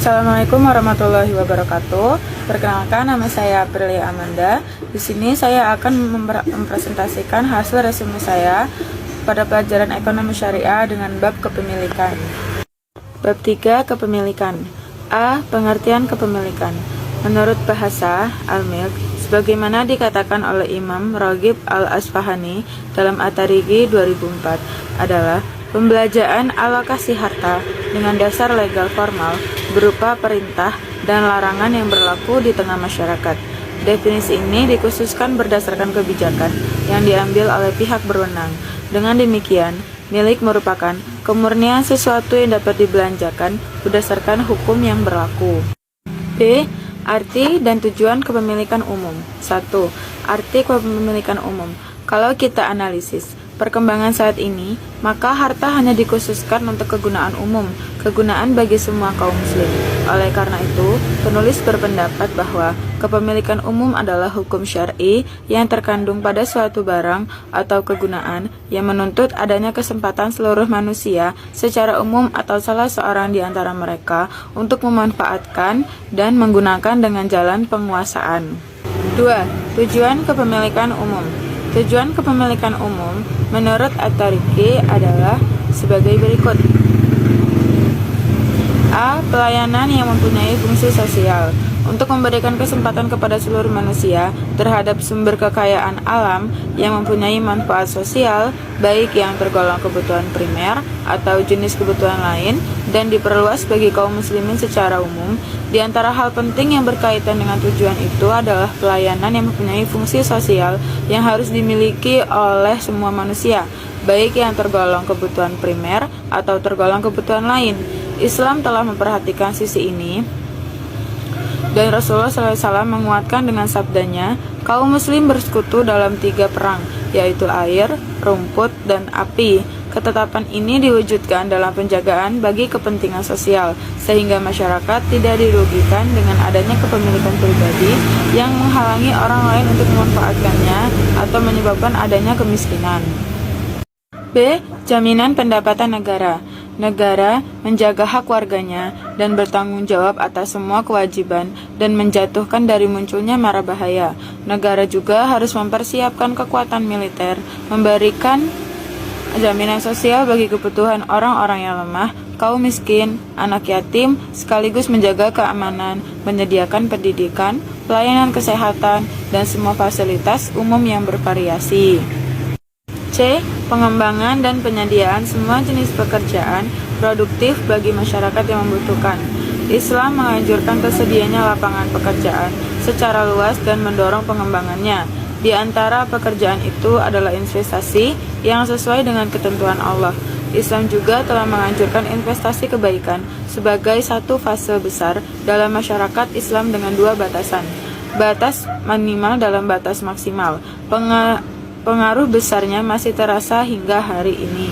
Assalamualaikum warahmatullahi wabarakatuh. Perkenalkan, nama saya Aprilia Amanda. Di sini saya akan mempresentasikan hasil resume saya pada pelajaran ekonomi syariah dengan bab kepemilikan. Bab 3, kepemilikan. A. Pengertian kepemilikan. Menurut bahasa Al-Milk, sebagaimana dikatakan oleh Imam Raghib Al-Asfahani dalam At-Tarighi 2004, adalah pembelanjaan alokasi harta dengan dasar legal formal berupa perintah dan larangan yang berlaku di tengah masyarakat. Definisi ini dikhususkan berdasarkan kebijakan yang diambil oleh pihak berwenang. Dengan demikian, milik merupakan kemurnian sesuatu yang dapat dibelanjakan berdasarkan hukum yang berlaku. B. Arti dan tujuan kepemilikan umum. 1. Arti kepemilikan umum. Kalau kita analisis perkembangan saat ini, maka harta hanya dikhususkan untuk kegunaan umum, kegunaan bagi semua kaum muslim. Oleh karena itu, penulis berpendapat bahwa kepemilikan umum adalah hukum syar'i yang terkandung pada suatu barang atau kegunaan yang menuntut adanya kesempatan seluruh manusia secara umum atau salah seorang di antara mereka untuk memanfaatkan dan menggunakan dengan jalan penguasaan. 2. Tujuan kepemilikan umum. Tujuan kepemilikan umum menurut At-Tarighi adalah sebagai berikut. A. Pelayanan yang mempunyai fungsi sosial untuk memberikan kesempatan kepada seluruh manusia terhadap sumber kekayaan alam yang mempunyai manfaat sosial, baik yang tergolong kebutuhan primer atau jenis kebutuhan lain, dan diperluas bagi kaum muslimin secara umum. Di antara hal penting yang berkaitan dengan tujuan itu adalah pelayanan yang mempunyai fungsi sosial yang harus dimiliki oleh semua manusia, baik yang tergolong kebutuhan primer atau tergolong kebutuhan lain. Islam telah memperhatikan sisi ini, dan Rasulullah SAW menguatkan dengan sabdanya, kaum muslim bersekutu dalam 3 perang, yaitu air, rumput, dan api. Ketetapan ini diwujudkan dalam penjagaan bagi kepentingan sosial, sehingga masyarakat tidak dirugikan dengan adanya kepemilikan pribadi yang menghalangi orang lain untuk memanfaatkannya atau menyebabkan adanya kemiskinan. B. Jaminan pendapatan negara. Negara menjaga hak warganya dan bertanggung jawab atas semua kewajiban dan menjatuhkan dari munculnya mara bahaya. Negara juga harus mempersiapkan kekuatan militer, memberikan jaminan sosial bagi kebutuhan orang-orang yang lemah, kaum miskin, anak yatim, sekaligus menjaga keamanan, menyediakan pendidikan, pelayanan kesehatan, dan semua fasilitas umum yang bervariasi. C. Pengembangan dan penyediaan semua jenis pekerjaan produktif bagi masyarakat yang membutuhkan. Islam menganjurkan tersedianya lapangan pekerjaan secara luas dan mendorong pengembangannya. Di antara pekerjaan itu adalah investasi yang sesuai dengan ketentuan Allah. Islam juga telah menganjurkan investasi kebaikan sebagai satu fase besar dalam masyarakat Islam dengan 2 batasan. Batas minimal dalam batas maksimal. Pengaruh besarnya masih terasa hingga hari ini.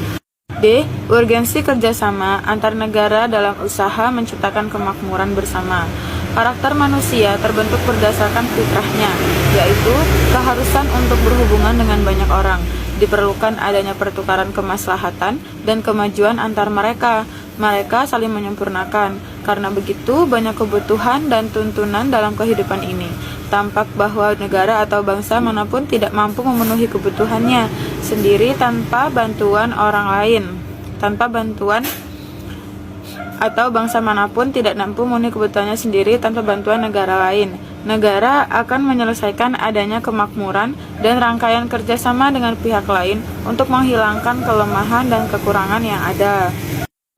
D. Urgensi kerjasama antar negara dalam usaha menciptakan kemakmuran bersama. Karakter manusia terbentuk berdasarkan fitrahnya, yaitu keharusan untuk berhubungan dengan banyak orang. Diperlukan adanya pertukaran kemaslahatan dan kemajuan antar mereka. Mereka saling menyempurnakan. Karena begitu, banyak kebutuhan dan tuntunan dalam kehidupan ini. Tampak bahwa negara atau bangsa manapun tidak mampu memenuhi kebutuhannya sendiri tanpa bantuan orang lain. Atau bangsa manapun tidak mampu memenuhi kebutuhannya sendiri tanpa bantuan negara lain. Negara akan menyelesaikan adanya kemakmuran dan rangkaian kerjasama dengan pihak lain untuk menghilangkan kelemahan dan kekurangan yang ada.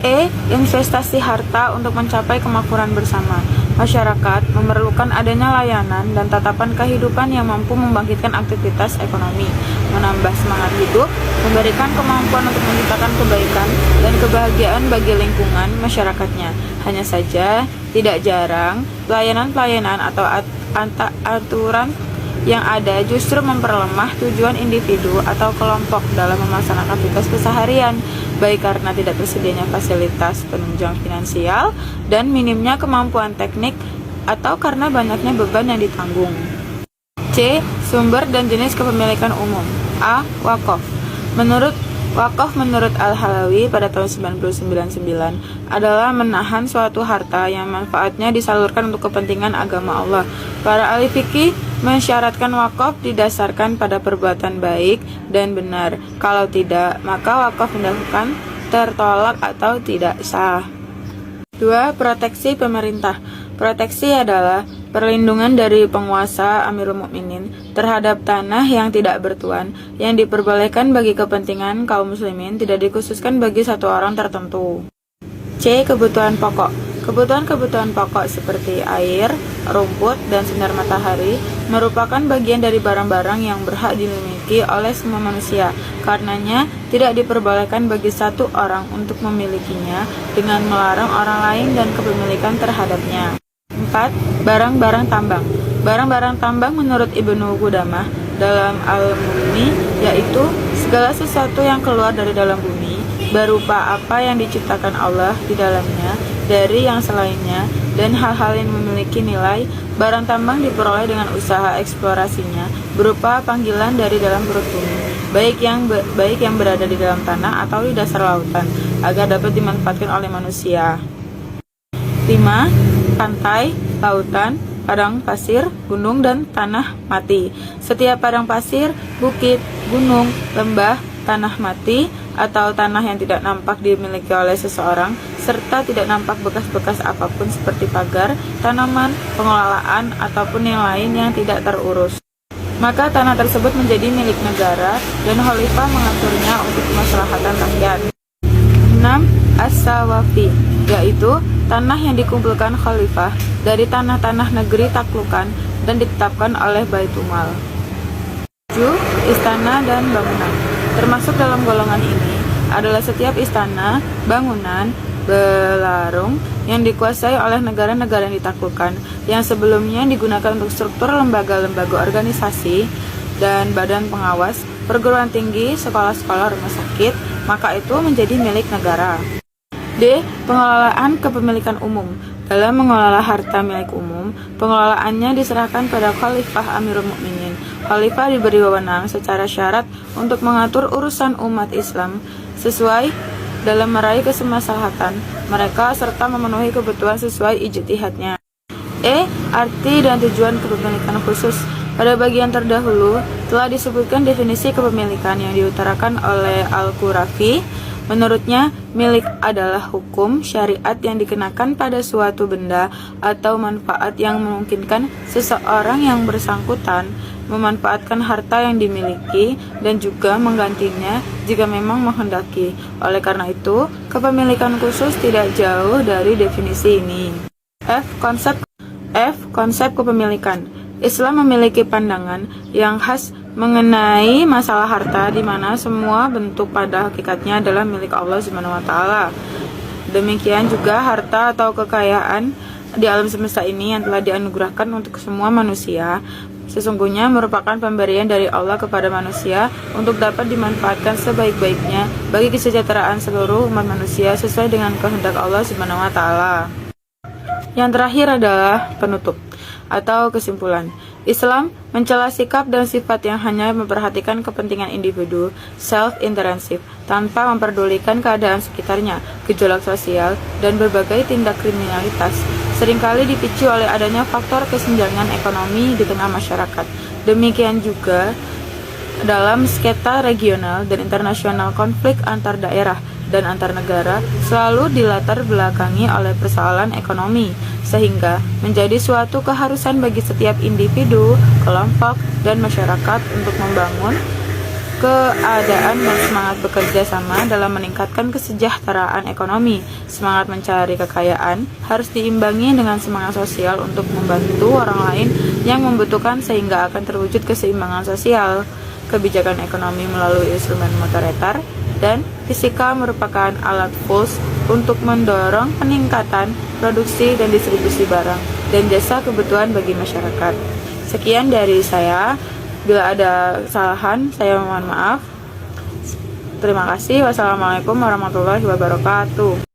E. Investasi harta untuk mencapai kemakmuran bersama. Masyarakat memerlukan adanya layanan dan tatapan kehidupan yang mampu membangkitkan aktivitas ekonomi, menambah semangat hidup, memberikan kemampuan untuk menciptakan kebaikan dan kebahagiaan bagi lingkungan masyarakatnya. Hanya saja, tidak jarang, pelayanan-pelayanan atau aturan yang ada justru memperlemah tujuan individu atau kelompok dalam melaksanakan tugas keseharian, baik karena tidak tersedianya fasilitas penunjang finansial dan minimnya kemampuan teknik atau karena banyaknya beban yang ditanggung. C. Sumber dan jenis kepemilikan umum. A. Wakaf. Menurut Wakaf menurut Al-Halawi pada tahun 1999 adalah menahan suatu harta yang manfaatnya disalurkan untuk kepentingan agama Allah. Para ahli fikih mensyaratkan wakaf didasarkan pada perbuatan baik dan benar. Kalau tidak, maka wakaf dilakukan tertolak atau tidak sah. 2. Proteksi pemerintah. Proteksi adalah perlindungan dari penguasa Amirul Mukminin terhadap tanah yang tidak bertuan, yang diperbolehkan bagi kepentingan kaum muslimin, tidak dikhususkan bagi satu orang tertentu. C. Kebutuhan pokok. Kebutuhan-kebutuhan pokok seperti air, rumput, dan sinar matahari merupakan bagian dari barang-barang yang berhak dimiliki oleh semua manusia. Karenanya, tidak diperbolehkan bagi satu orang untuk memilikinya dengan melarang orang lain dan kepemilikan terhadapnya. 4. Barang-barang tambang. Barang-barang tambang menurut Ibnu Qudamah dalam Al-Mughni yaitu segala sesuatu yang keluar dari dalam bumi berupa apa yang diciptakan Allah di dalamnya dari yang selainnya dan hal-hal yang memiliki nilai. Barang tambang diperoleh dengan usaha eksplorasinya berupa panggilan dari dalam perut bumi, baik yang berada di dalam tanah atau di dasar lautan, agar dapat dimanfaatkan oleh manusia. 5. Pantai, lautan, padang pasir, gunung, dan tanah mati. Setiap padang pasir, bukit, gunung, lembah, tanah mati, atau tanah yang tidak nampak dimiliki oleh seseorang, serta tidak nampak bekas-bekas apapun seperti pagar, tanaman, pengelolaan, ataupun yang lain yang tidak terurus, maka tanah tersebut menjadi milik negara dan khalifah mengaturnya untuk kemaslahatan rakyat. 6. As-Sawafi, yaitu tanah yang dikumpulkan khalifah dari tanah-tanah negeri taklukan dan ditetapkan oleh Baitul Mal. 7. Istana dan bangunan. Termasuk dalam golongan ini adalah setiap istana, bangunan, belarung yang dikuasai oleh negara-negara yang ditaklukkan, yang sebelumnya digunakan untuk struktur lembaga-lembaga organisasi dan badan pengawas, perguruan tinggi, sekolah-sekolah, rumah sakit, maka itu menjadi milik negara. D. Pengelolaan kepemilikan umum. Dalam mengelola harta milik umum, pengelolaannya diserahkan pada Khalifah Amirul Mukminin. Khalifah diberi wewenang secara syarat untuk mengatur urusan umat Islam sesuai dalam meraih kesemaslahatan mereka serta memenuhi kebutuhan sesuai ijtihadnya. E. Arti dan tujuan kepemilikan khusus. Pada bagian terdahulu telah disebutkan definisi kepemilikan yang diutarakan oleh Al-Qurafi. Menurutnya, milik adalah hukum syariat yang dikenakan pada suatu benda atau manfaat yang memungkinkan seseorang yang bersangkutan memanfaatkan harta yang dimiliki dan juga menggantinya jika memang menghendaki. Oleh karena itu, kepemilikan khusus tidak jauh dari definisi ini. F. Konsep kepemilikan. Islam memiliki pandangan yang khas mengenai masalah harta, di mana semua bentuk pada hakikatnya adalah milik Allah Subhanahu wa taala. Demikian juga harta atau kekayaan di alam semesta ini yang telah dianugerahkan untuk semua manusia sesungguhnya merupakan pemberian dari Allah kepada manusia untuk dapat dimanfaatkan sebaik-baiknya bagi kesejahteraan seluruh umat manusia sesuai dengan kehendak Allah Subhanahu wa taala. Yang terakhir adalah penutup atau kesimpulan. Islam mencela sikap dan sifat yang hanya memperhatikan kepentingan individu, self-interested, tanpa memperdulikan keadaan sekitarnya, gejolak sosial, dan berbagai tindak kriminalitas. Seringkali dipicu oleh adanya faktor kesenjangan ekonomi di tengah masyarakat. Demikian juga dalam skala regional dan internasional, konflik antar daerah dan antar negara selalu dilatar belakangi oleh persoalan ekonomi, sehingga menjadi suatu keharusan bagi setiap individu, kelompok, dan masyarakat untuk membangun keadaan dan semangat bekerja sama dalam meningkatkan kesejahteraan ekonomi. Semangat mencari kekayaan harus diimbangi dengan semangat sosial untuk membantu orang lain yang membutuhkan sehingga akan terwujud keseimbangan sosial. Kebijakan ekonomi melalui instrumen moneter dan fiskal merupakan alat tools untuk mendorong peningkatan produksi dan distribusi barang dan jasa kebutuhan bagi masyarakat. Sekian dari saya. Bila ada kesalahan, saya mohon maaf. Terima kasih. Wassalamualaikum warahmatullahi wabarakatuh.